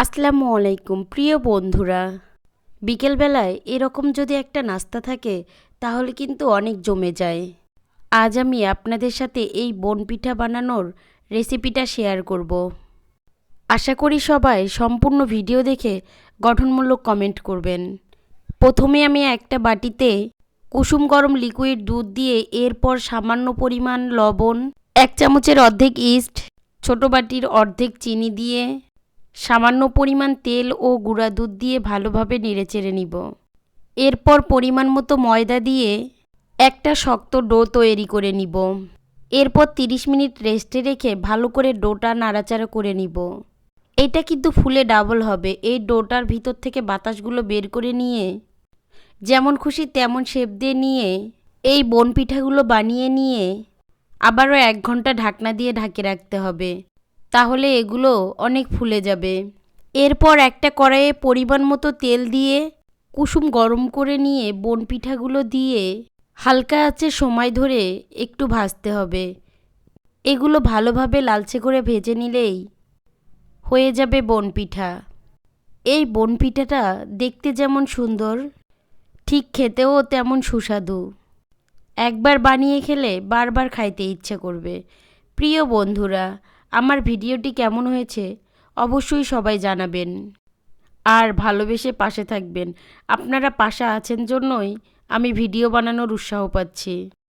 আসসালামু আলাইকুম প্রিয় বন্ধুরা। বিকেলবেলায় এরকম যদি একটা নাস্তা থাকে তাহলে কিন্তু অনেক জমে যায়। আজ আমি আপনাদের সাথে এই বনপিঠা বানানোর রেসিপিটা শেয়ার করব। আশা করি সবাই সম্পূর্ণ ভিডিও দেখে গঠনমূলক কমেন্ট করবেন। প্রথমে আমি একটা বাটিতে কুসুম গরম লিকুইড দুধ দিয়ে এরপর সামান্য পরিমাণ লবণ, 1 চামচের অর্ধেক ইস্ট, ছোট বাটির অর্ধেক চিনি দিয়ে সামান্য পরিমাণ তেল ও গুঁড়া দুধ দিয়ে ভালোভাবে নেড়েচেড়ে নিব। এরপর পরিমাণ মতো ময়দা দিয়ে একটা শক্ত ডো তৈরি করে নিব। এরপর 30 মিনিট রেস্টে রেখে ভালো করে ডোটা নাড়াচাড়া করে নিব। এটা কিন্তু ফুলে ডাবল হবে। এই ডোটার ভিতর থেকে বাতাসগুলো বের করে নিয়ে যেমন খুশি তেমন শেপ দিয়ে নিয়ে এই বনপিঠাগুলো বানিয়ে নিয়ে আবারও 1 ঘন্টা ঢাকনা দিয়ে ঢাকে রাখতে হবে। তাহলে এগুলো অনেক ফুলে যাবে। এরপর একটা কড়াইয়ে পরিমাণ মতো তেল দিয়ে কুসুম গরম করে নিয়ে বনপিঠাগুলো দিয়ে হালকা আঁচে সময় ধরে একটু ভাজতে হবে। এগুলো ভালোভাবে লালচে করে ভেজে নিলেই হয়ে যাবে বনপিঠা। এই বনপিঠাটা দেখতে যেমন সুন্দর ঠিক খেতেও তেমন সুস্বাদু। একবার বানিয়ে খেলে বারবার খাইতে ইচ্ছে করবে। প্রিয় বন্ধুরা, আমার ভিডিওটি কেমন হয়েছে অবশ্যই সবাই জানাবেন আর ভালোবেসে পাশে থাকবেন। আপনারা পাশে আছেন জন্যই আমি ভিডিও বানানোর উৎসাহ পাচ্ছি।